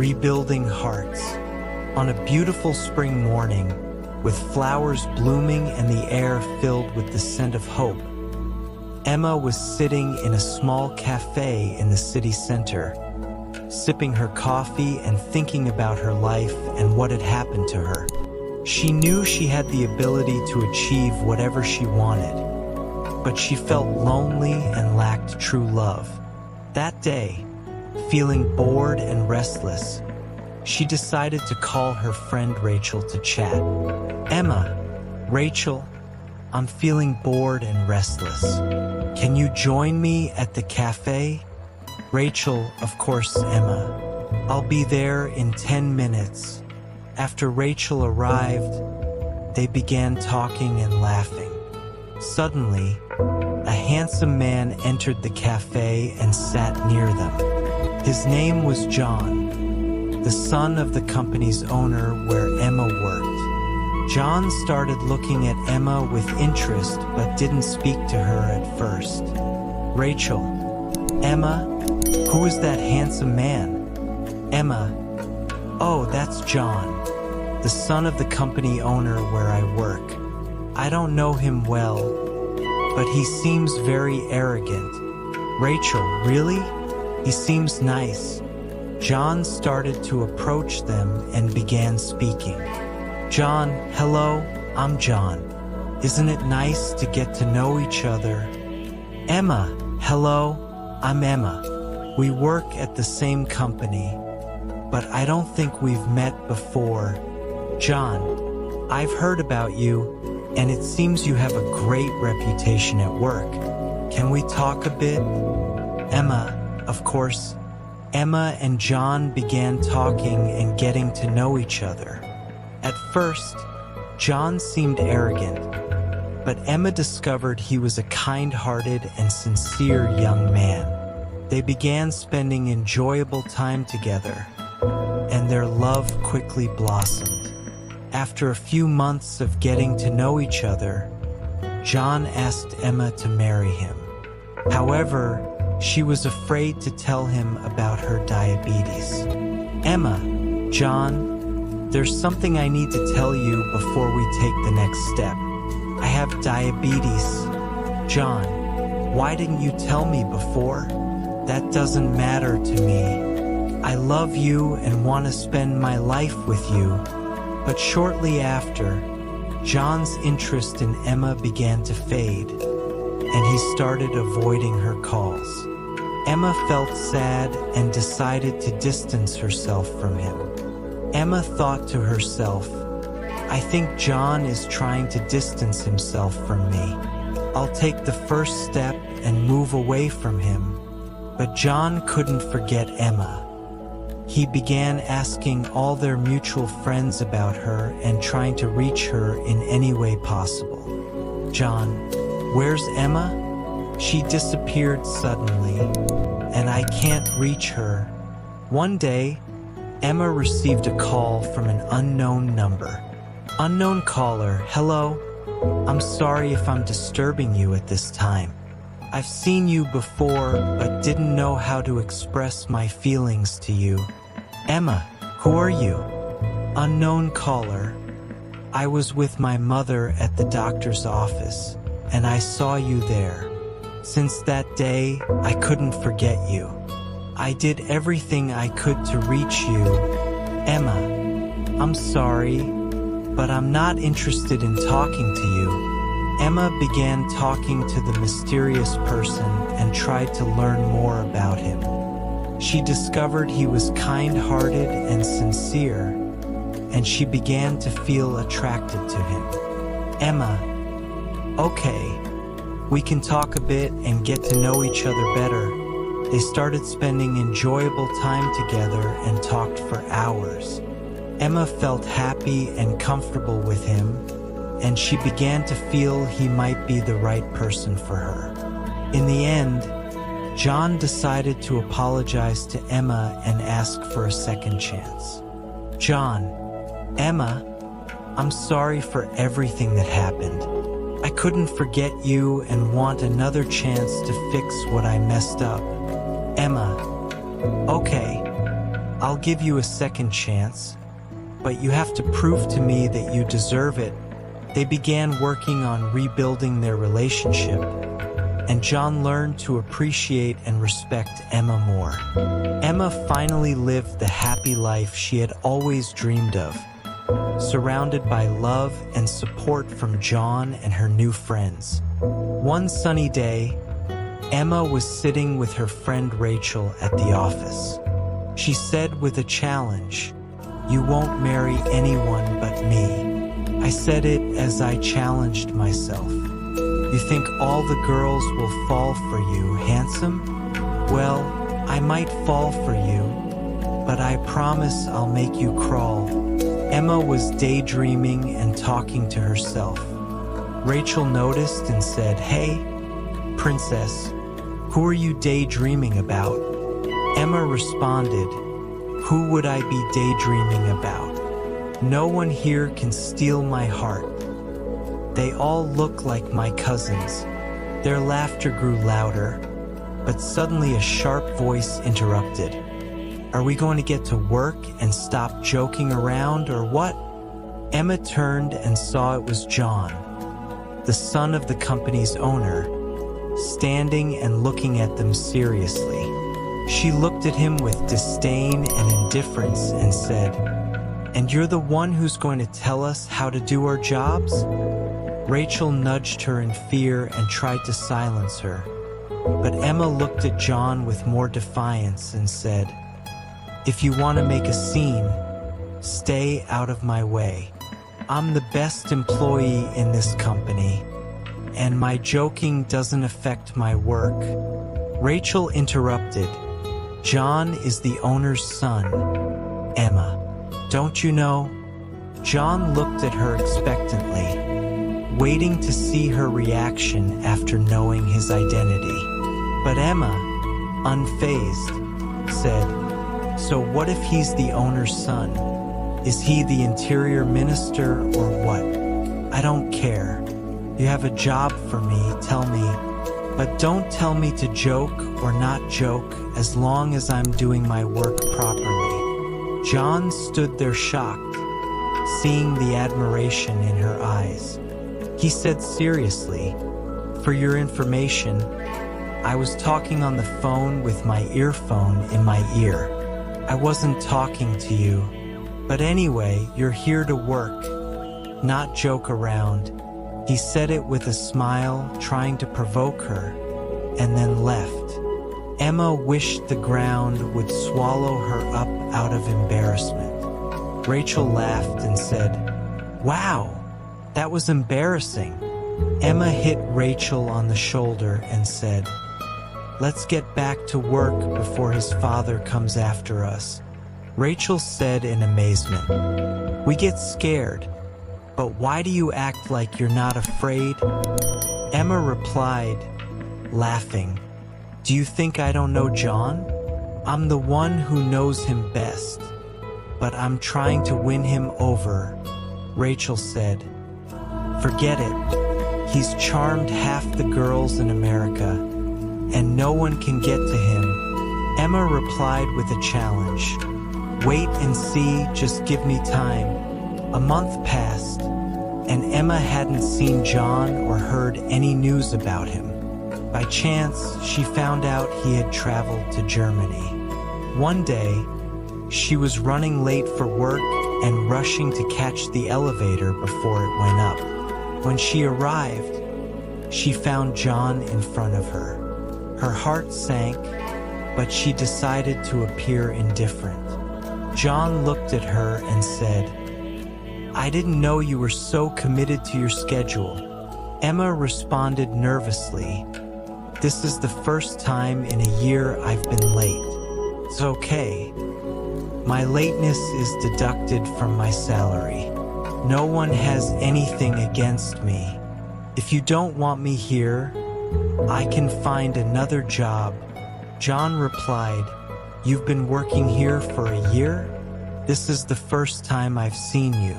Rebuilding Hearts. On a beautiful spring morning, with flowers blooming and the air filled with the scent of hope, Emma was sitting in a small cafe in the city center, sipping her coffee and thinking about her life and what had happened to her. She knew she had the ability to achieve whatever she wanted, but she felt lonely and lacked true love. That day, feeling bored and restless, she decided to call her friend Rachel to chat. "Emma, Rachel, I'm feeling bored and restless. Can you join me at the cafe?" "Rachel, of course, Emma. I'll be there in 10 minutes. After Rachel arrived, they began talking and laughing. Suddenly, a handsome man entered the cafe and sat near them. His name was John, the son of the company's owner where Emma worked. John started looking at Emma with interest but didn't speak to her at first. "Rachel, Emma, who is that handsome man?" "Emma, oh, that's John, the son of the company owner where I work. I don't know him well, but he seems very arrogant." "Rachel, really? He seems nice." John started to approach them and began speaking. "John, hello, I'm John. Isn't it nice to get to know each other?" "Emma, hello, I'm Emma. We work at the same company, but I don't think we've met before." "John, I've heard about you, and it seems you have a great reputation at work. Can we talk a bit?" "Emma, of course." Emma and John began talking and getting to know each other. At first, John seemed arrogant, but Emma discovered he was a kind-hearted and sincere young man. They began spending enjoyable time together, and their love quickly blossomed. After a few months of getting to know each other, John asked Emma to marry him. However, she was afraid to tell him about her diabetes. "Emma, John, there's something I need to tell you before we take the next step. I have diabetes." "John, why didn't you tell me before?" "That doesn't matter to me. I love you and want to spend my life with you." But shortly after, John's interest in Emma began to fade, and he started avoiding her calls. Emma felt sad and decided to distance herself from him. Emma thought to herself, "I think John is trying to distance himself from me. I'll take the first step and move away from him." But John couldn't forget Emma. He began asking all their mutual friends about her and trying to reach her in any way possible. "John, where's Emma? She disappeared suddenly, and I can't reach her." One day, Emma received a call from an unknown number. "Unknown caller, hello. I'm sorry if I'm disturbing you at this time. I've seen you before but didn't know how to express my feelings to you." "Emma, who are you?" "Unknown caller. I was with my mother at the doctor's office, and I saw you there. Since that day, I couldn't forget you. I did everything I could to reach you." "Emma, I'm sorry, but I'm not interested in talking to you." Emma began talking to the mysterious person and tried to learn more about him. She discovered he was kind-hearted and sincere, and she began to feel attracted to him. "Emma, okay, we can talk a bit and get to know each other better." They started spending enjoyable time together and talked for hours. Emma felt happy and comfortable with him, and she began to feel he might be the right person for her. In the end, John decided to apologize to Emma and ask for a second chance. "John, Emma, I'm sorry for everything that happened. I couldn't forget you and want another chance to fix what I messed up." "Emma, okay, I'll give you a second chance, but you have to prove to me that you deserve it. They began working on rebuilding their relationship, and John learned to appreciate and respect Emma more. Emma finally lived the happy life she had always dreamed of, surrounded by love and support from John and her new friends. One sunny day, Emma was sitting with her friend Rachel at the office. She said with a challenge, "You won't marry anyone but me." I said it as I challenged myself. "You think all the girls will fall for you, handsome? Well, I might fall for you, but I promise I'll make you crawl." Emma was daydreaming and talking to herself. Rachel noticed and said, "Hey, princess, who are you daydreaming about?" Emma responded, "Who would I be daydreaming about? No one here can steal my heart. They all look like my cousins." Their laughter grew louder, but suddenly a sharp voice interrupted. "Are we going to get to work and stop joking around or what?" Emma turned and saw it was John, the son of the company's owner, standing and looking at them seriously. She looked at him with disdain and indifference and said, "And you're the one who's going to tell us how to do our jobs?" Rachel nudged her in fear and tried to silence her, but Emma looked at John with more defiance and said, "If you want to make a scene, stay out of my way. I'm the best employee in this company, and my joking doesn't affect my work." Rachel interrupted, "John is the owner's son, Emma. Don't you know?" John looked at her expectantly, waiting to see her reaction after knowing his identity. But Emma, unfazed, said, "So what if he's the owner's son? Is he the interior minister or what? I don't care. You have a job for me, tell me. But don't tell me to joke or not joke as long as I'm doing my work properly." John stood there shocked, seeing the admiration in her eyes. He said seriously, "For your information, I was talking on the phone with my earphone in my ear. I wasn't talking to you. But anyway, you're here to work, not joke around." He said it with a smile, trying to provoke her, and then left. Emma wished the ground would swallow her up out of embarrassment. Rachel laughed and said, "Wow, that was embarrassing." Emma hit Rachel on the shoulder and said, "Let's get back to work before his father comes after us." Rachel said in amazement, "We get scared, but why do you act like you're not afraid?" Emma replied, laughing, "Do you think I don't know John? I'm the one who knows him best, but I'm trying to win him over." Rachel said, "Forget it. He's charmed half the girls in America, and no one can get to him." Emma replied with a challenge, "Wait and see, just give me time." A month passed, and Emma hadn't seen John or heard any news about him. By chance, she found out he had traveled to Germany. One day, she was running late for work and rushing to catch the elevator before it went up. When she arrived, she found John in front of her. Her heart sank, but she decided to appear indifferent. John looked at her and said, "I didn't know you were so committed to your schedule." Emma responded nervously, "This is the first time in a year I've been late. It's okay. My lateness is deducted from my salary. No one has anything against me. If you don't want me here, I can find another job." John replied, "You've been working here for a year? This is the first time I've seen you.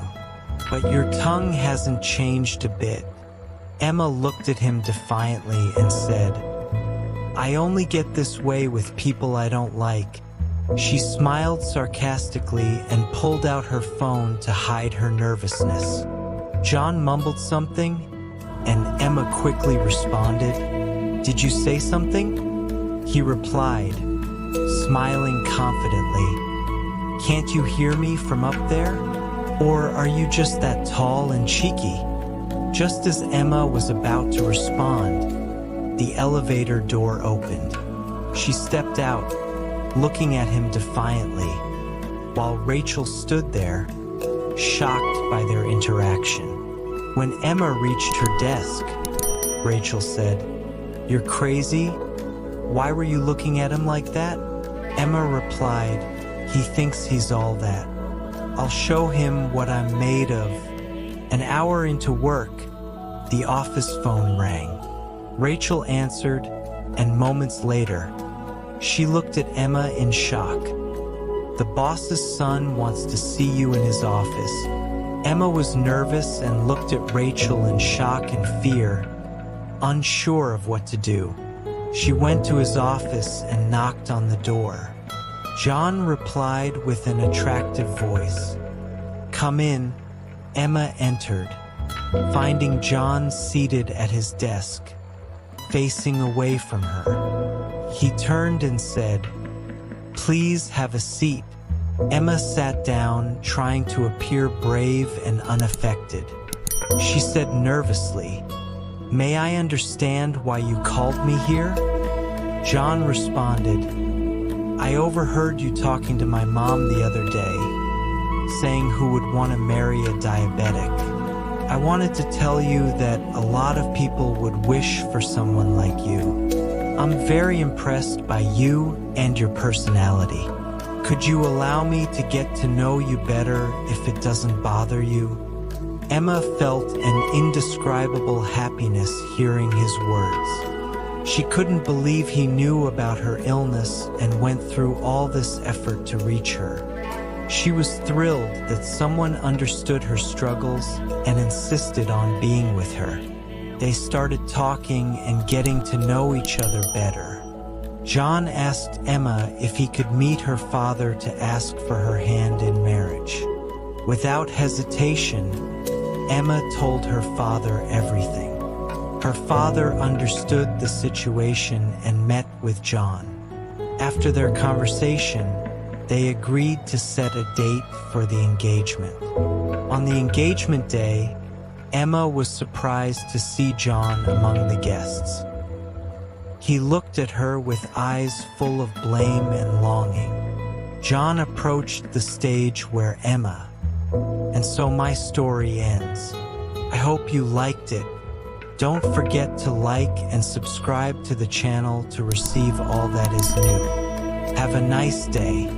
But your tongue hasn't changed a bit." Emma looked at him defiantly and said, "I only get this way with people I don't like. She smiled sarcastically and pulled out her phone to hide her nervousness. John mumbled something, and Emma quickly responded, "Did you say something?" He replied, smiling confidently, "Can't you hear me from up there? Or are you just that tall and cheeky?" Just as Emma was about to respond, the elevator door opened. She stepped out, looking at him defiantly, while Rachel stood there, shocked by their interaction. When Emma reached her desk, Rachel said, "You're crazy? Why were you looking at him like that?" Emma replied, "He thinks he's all that. I'll show him what I'm made of." An hour into work, the office phone rang. Rachel answered, and moments later, she looked at Emma in shock. "The boss's son wants to see you in his office." Emma was nervous and looked at Rachel in shock and fear, unsure of what to do. She went to his office and knocked on the door. John replied with an attractive voice. "Come in." Emma entered, finding John seated at his desk, facing away from her. He turned and said, "Please have a seat." Emma sat down, trying to appear brave and unaffected. She said nervously, "May I understand why you called me here?" John responded, "I overheard you talking to my mom the other day, saying who would want to marry a diabetic. I wanted to tell you that a lot of people would wish for someone like you. I'm very impressed by you and your personality. Could you allow me to get to know you better if it doesn't bother you?" Emma felt an indescribable happiness hearing his words. She couldn't believe he knew about her illness and went through all this effort to reach her. She was thrilled that someone understood her struggles and insisted on being with her. They started talking and getting to know each other better. John asked Emma if he could meet her father to ask for her hand in marriage. Without hesitation, Emma told her father everything. Her father understood the situation and met with John. After their conversation, they agreed to set a date for the engagement. On the engagement day, Emma was surprised to see John among the guests. He looked at her with eyes full of blame and longing. John approached the stage where Emma, and so my story ends. I hope you liked it. Don't forget to like and subscribe to the channel to receive all that is new. Have a nice day.